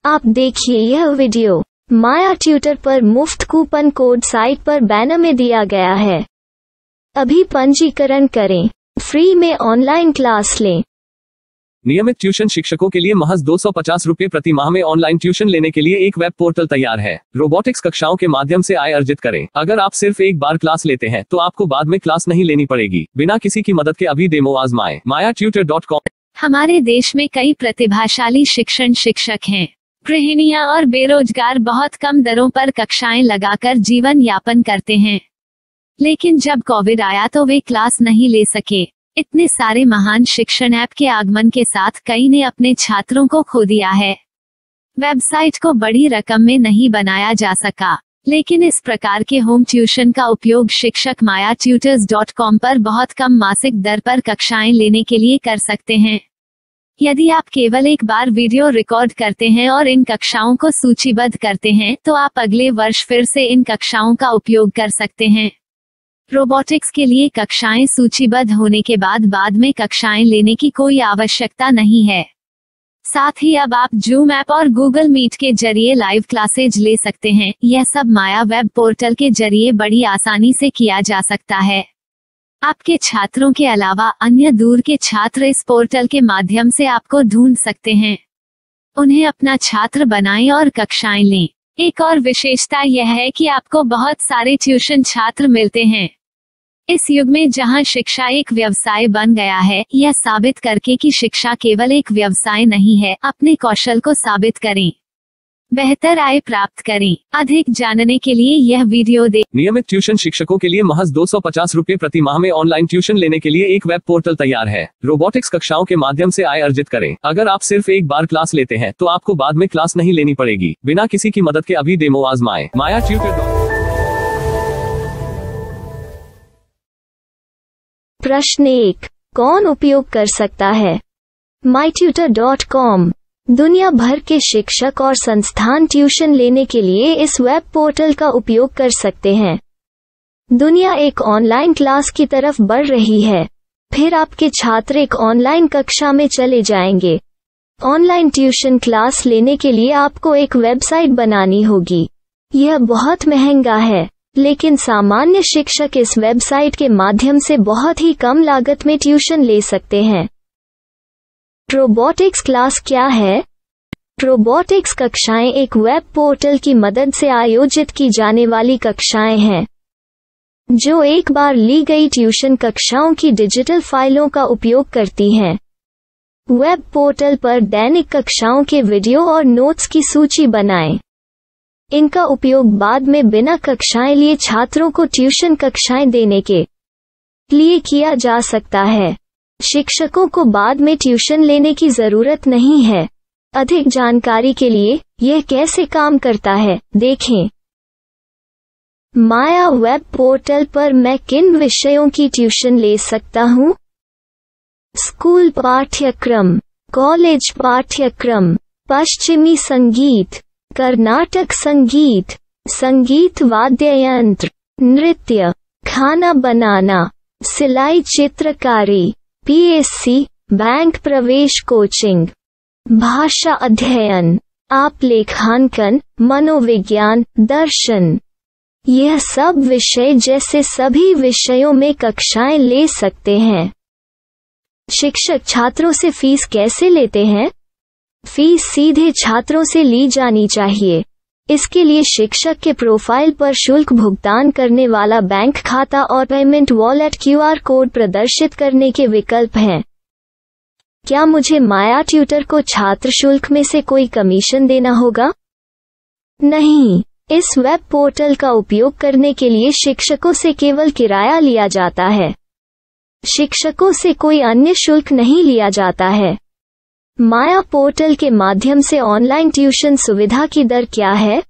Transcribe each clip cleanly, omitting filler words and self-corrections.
आप देखिए यह वीडियो माया ट्यूटर पर मुफ्त कूपन कोड साइट पर बैनर में दिया गया है। अभी पंजीकरण करें, फ्री में ऑनलाइन क्लास लें। नियमित ट्यूशन शिक्षकों के लिए महज 250 रुपये प्रति माह में ऑनलाइन ट्यूशन लेने के लिए एक वेब पोर्टल तैयार है। रोबोटिक्स कक्षाओं के माध्यम से आय अर्जित करें। अगर आप सिर्फ एक बार क्लास लेते हैं तो आपको बाद में क्लास नहीं लेनी पड़ेगी। बिना किसी की मदद के अभी डेमो आजमाएं। mayaTutor.com। हमारे देश में कई प्रतिभाशाली शिक्षक हैं। गृहिणियां और बेरोजगार बहुत कम दरों पर कक्षाएं लगाकर जीवन यापन करते हैं, लेकिन जब कोविड आया तो वे क्लास नहीं ले सके। इतने सारे महान शिक्षण ऐप के आगमन के साथ कई ने अपने छात्रों को खो दिया है। वेबसाइट को बड़ी रकम में नहीं बनाया जा सका, लेकिन इस प्रकार के होम ट्यूशन का उपयोग शिक्षक mayaTutors.com पर बहुत कम मासिक दर पर कक्षाएं लेने के लिए कर सकते हैं। यदि आप केवल एक बार वीडियो रिकॉर्ड करते हैं और इन कक्षाओं को सूचीबद्ध करते हैं तो आप अगले वर्ष फिर से इन कक्षाओं का उपयोग कर सकते हैं। रोबोटिक्स के लिए कक्षाएं सूचीबद्ध होने के बाद में कक्षाएं लेने की कोई आवश्यकता नहीं है। साथ ही अब आप जूम ऐप और गूगल मीट के जरिए लाइव क्लासेज ले सकते हैं। यह सब माया वेब पोर्टल के जरिए बड़ी आसानी से किया जा सकता है। आपके छात्रों के अलावा अन्य दूर के छात्र इस पोर्टल के माध्यम से आपको ढूंढ सकते हैं। उन्हें अपना छात्र बनाएं और कक्षाएं लें। एक और विशेषता यह है कि आपको बहुत सारे ट्यूशन छात्र मिलते हैं। इस युग में जहां शिक्षा एक व्यवसाय बन गया है, यह साबित करके कि शिक्षा केवल एक व्यवसाय नहीं है, अपने कौशल को साबित करें, बेहतर आय प्राप्त करें। अधिक जानने के लिए यह वीडियो देखें। नियमित ट्यूशन शिक्षकों के लिए महज 250 रुपये प्रति माह में ऑनलाइन ट्यूशन लेने के लिए एक वेब पोर्टल तैयार है। रोबोटिक्स कक्षाओं के माध्यम से आय अर्जित करें। अगर आप सिर्फ एक बार क्लास लेते हैं तो आपको बाद में क्लास नहीं लेनी पड़ेगी। बिना किसी की मदद के अभी डेमो आजमाएं। mayaTutor। प्रश्न 1, कौन उपयोग कर सकता है? myTutor.com दुनिया भर के शिक्षक और संस्थान ट्यूशन लेने के लिए इस वेब पोर्टल का उपयोग कर सकते हैं। दुनिया एक ऑनलाइन क्लास की तरफ बढ़ रही है, फिर आपके छात्र एक ऑनलाइन कक्षा में चले जाएंगे। ऑनलाइन ट्यूशन क्लास लेने के लिए आपको एक वेबसाइट बनानी होगी। यह बहुत महंगा है, लेकिन सामान्य शिक्षक इस वेबसाइट के माध्यम से बहुत ही कम लागत में ट्यूशन ले सकते हैं। रोबोटिक्स क्लास क्या है? रोबोटिक्स कक्षाएं एक वेब पोर्टल की मदद से आयोजित की जाने वाली कक्षाएं हैं, जो एक बार ली गई ट्यूशन कक्षाओं की डिजिटल फाइलों का उपयोग करती हैं। वेब पोर्टल पर दैनिक कक्षाओं के वीडियो और नोट्स की सूची बनाएं। इनका उपयोग बाद में बिना कक्षाएं लिए छात्रों को ट्यूशन कक्षाएं देने के लिए किया जा सकता है। शिक्षकों को बाद में ट्यूशन लेने की जरूरत नहीं है। अधिक जानकारी के लिए यह कैसे काम करता है, देखें। माया वेब पोर्टल पर मैं किन विषयों की ट्यूशन ले सकता हूँ? स्कूल पाठ्यक्रम, कॉलेज पाठ्यक्रम, पश्चिमी संगीत, कर्नाटक संगीत, संगीत वाद्य यंत्र, नृत्य, खाना बनाना, सिलाई चित्रकारी, पीएससी, बैंक प्रवेश कोचिंग, भाषा अध्ययन, आप लेखांकन, मनोविज्ञान, दर्शन। यह सब विषय जैसे सभी विषयों में कक्षाएं ले सकते हैं। शिक्षक छात्रों से फीस कैसे लेते हैं? फीस सीधे छात्रों से ली जानी चाहिए। इसके लिए शिक्षक के प्रोफाइल पर शुल्क भुगतान करने वाला बैंक खाता और पेमेंट वॉलेट क्यूआर कोड प्रदर्शित करने के विकल्प हैं। क्या मुझे माया ट्यूटर को छात्र शुल्क में से कोई कमीशन देना होगा? नहीं, इस वेब पोर्टल का उपयोग करने के लिए शिक्षकों से केवल किराया लिया जाता है। शिक्षकों से कोई अन्य शुल्क नहीं लिया जाता है। माया पोर्टल के माध्यम से ऑनलाइन ट्यूशन सुविधा की दर क्या है?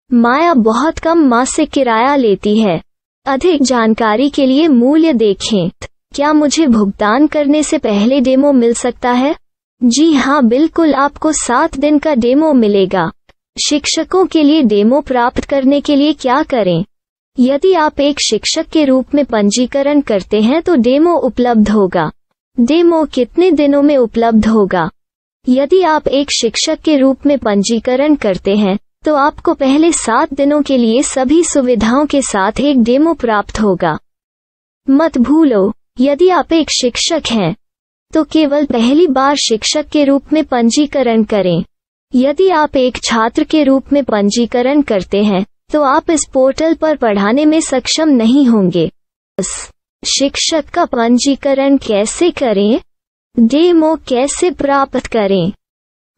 माया बहुत कम मासिक किराया लेती है। अधिक जानकारी के लिए मूल्य देखें। क्या मुझे भुगतान करने से पहले डेमो मिल सकता है? जी हाँ, बिल्कुल, आपको 7 दिन का डेमो मिलेगा। शिक्षकों के लिए डेमो प्राप्त करने के लिए क्या करें? यदि आप एक शिक्षक के रूप में पंजीकरण करते हैं तो डेमो उपलब्ध होगा। डेमो कितने दिनों में उपलब्ध होगा? यदि आप एक शिक्षक के रूप में पंजीकरण करते हैं तो आपको पहले 7 दिनों के लिए सभी सुविधाओं के साथ एक डेमो प्राप्त होगा। मत भूलो, यदि आप एक शिक्षक हैं तो केवल पहली बार शिक्षक के रूप में पंजीकरण करें। यदि आप एक छात्र के रूप में पंजीकरण करते हैं तो आप इस पोर्टल पर पढ़ाने में सक्षम नहीं होंगे। शिक्षक का पंजीकरण कैसे करें? डेमो कैसे प्राप्त करें?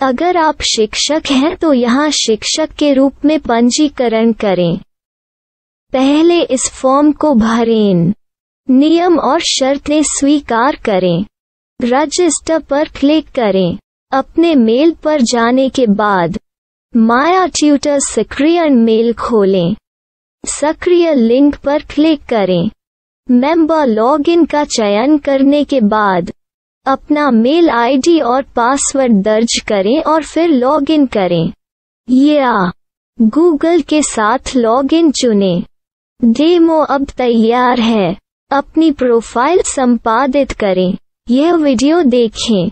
अगर आप शिक्षक हैं तो यहाँ शिक्षक के रूप में पंजीकरण करें। पहले इस फॉर्म को भरें। नियम और शर्तें स्वीकार करें। रजिस्टर पर क्लिक करें। अपने मेल पर जाने के बाद माया ट्यूटर सक्रिय मेल खोलें। सक्रिय लिंक पर क्लिक करें। मेंबर लॉगिन का चयन करने के बाद अपना मेल आईडी और पासवर्ड दर्ज करें और फिर लॉगिन करें या गूगल के साथ लॉगिन चुनें। डेमो अब तैयार है। अपनी प्रोफाइल संपादित करें। यह वीडियो देखें।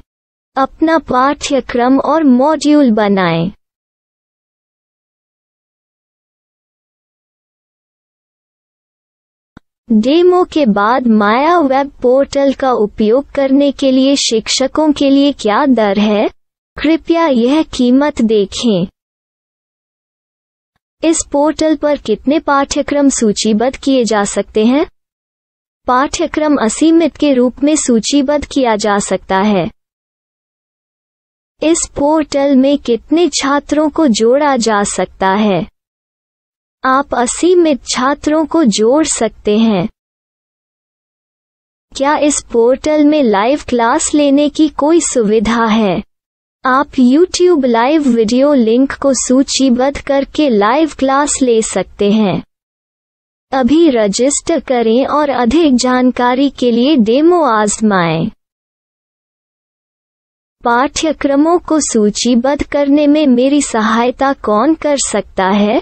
अपना पाठ्यक्रम और मॉड्यूल बनाएं। डेमो के बाद माया वेब पोर्टल का उपयोग करने के लिए शिक्षकों के लिए क्या दर है? कृपया यह कीमत देखें। इस पोर्टल पर कितने पाठ्यक्रम सूचीबद्ध किए जा सकते हैं? पाठ्यक्रम असीमित के रूप में सूचीबद्ध किया जा सकता है। इस पोर्टल में कितने छात्रों को जोड़ा जा सकता है? आप असीमित छात्रों को जोड़ सकते हैं। क्या इस पोर्टल में लाइव क्लास लेने की कोई सुविधा है? आप YouTube लाइव वीडियो लिंक को सूचीबद्ध करके लाइव क्लास ले सकते हैं। अभी रजिस्टर करें और अधिक जानकारी के लिए डेमो आजमाएं। पाठ्यक्रमों को सूचीबद्ध करने में मेरी सहायता कौन कर सकता है?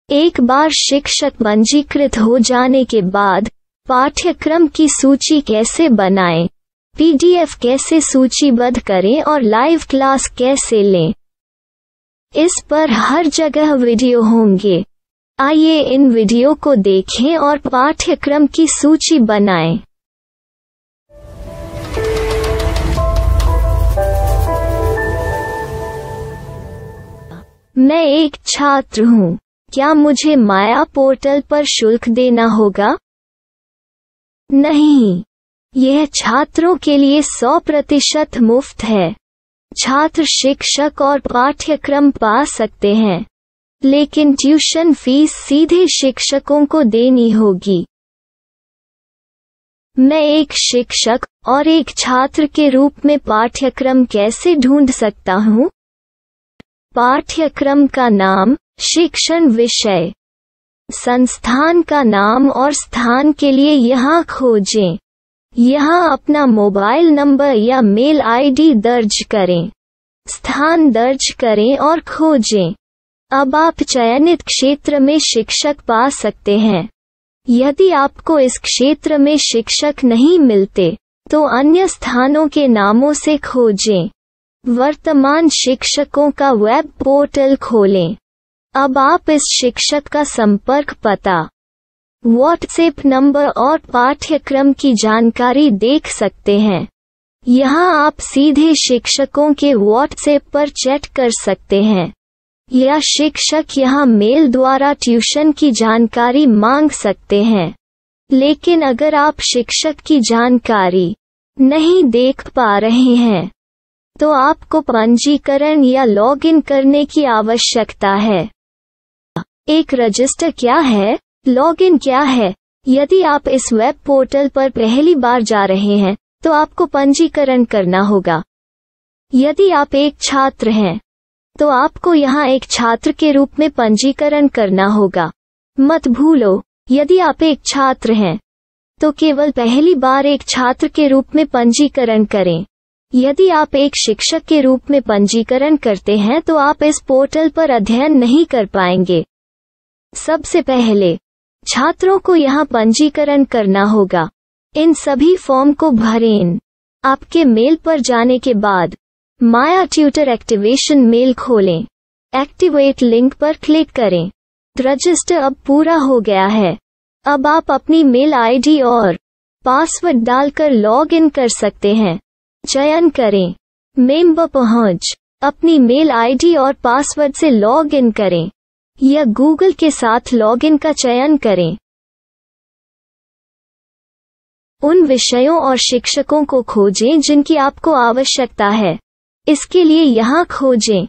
एक बार शिक्षक पंजीकृत हो जाने के बाद पाठ्यक्रम की सूची कैसे बनाएं, PDF कैसे सूचीबद्ध करें और लाइव क्लास कैसे लें, इस पर हर जगह वीडियो होंगे। आइए इन वीडियो को देखें और पाठ्यक्रम की सूची बनाएं। मैं एक छात्र हूँ। क्या मुझे माया पोर्टल पर शुल्क देना होगा? नहीं, यह छात्रों के लिए 100% मुफ्त है। छात्र शिक्षक और पाठ्यक्रम पा सकते हैं, लेकिन ट्यूशन फीस सीधे शिक्षकों को देनी होगी। मैं एक शिक्षक और एक छात्र के रूप में पाठ्यक्रम कैसे ढूंढ सकता हूँ? पाठ्यक्रम का नाम, शिक्षण विषय, संस्थान का नाम और स्थान के लिए यहाँ खोजें। यहाँ अपना मोबाइल नंबर या मेल आईडी दर्ज करें। स्थान दर्ज करें और खोजें। अब आप चयनित क्षेत्र में शिक्षक पा सकते हैं। यदि आपको इस क्षेत्र में शिक्षक नहीं मिलते, तो अन्य स्थानों के नामों से खोजें। वर्तमान शिक्षकों का वेब पोर्टल खोलें। अब आप इस शिक्षक का संपर्क पता, व्हाट्सएप नंबर और पाठ्यक्रम की जानकारी देख सकते हैं। यहाँ आप सीधे शिक्षकों के व्हाट्सएप पर चैट कर सकते हैं या शिक्षक यहाँ मेल द्वारा ट्यूशन की जानकारी मांग सकते हैं। लेकिन अगर आप शिक्षक की जानकारी नहीं देख पा रहे हैं, तो आपको पंजीकरण या लॉगिन करने की आवश्यकता है। एक रजिस्टर क्या है? लॉगिन क्या है? यदि आप इस वेब पोर्टल पर पहली बार जा रहे हैं, तो आपको पंजीकरण करना होगा। यदि आप एक छात्र हैं, तो आपको यहाँ एक छात्र के रूप में पंजीकरण करना होगा। मत भूलो, यदि आप एक छात्र हैं, तो केवल पहली बार एक छात्र के रूप में पंजीकरण करें। यदि आप एक शिक्षक के रूप में पंजीकरण करते हैं तो आप इस पोर्टल पर अध्ययन नहीं कर पाएंगे। सबसे पहले छात्रों को यहाँ पंजीकरण करना होगा। इन सभी फॉर्म को भरें। आपके मेल पर जाने के बाद माया ट्यूटर एक्टिवेशन मेल खोलें। एक्टिवेट लिंक पर क्लिक करें। रजिस्टर अब पूरा हो गया है। अब आप अपनी मेल आईडी और पासवर्ड डालकर लॉग इन कर सकते हैं। चयन करें मेंबर पहुंच। अपनी मेल आईडी और पासवर्ड से लॉग इन करें या गूगल के साथ लॉगिन का चयन करें। उन विषयों और शिक्षकों को खोजें जिनकी आपको आवश्यकता है। इसके लिए यहाँ खोजें।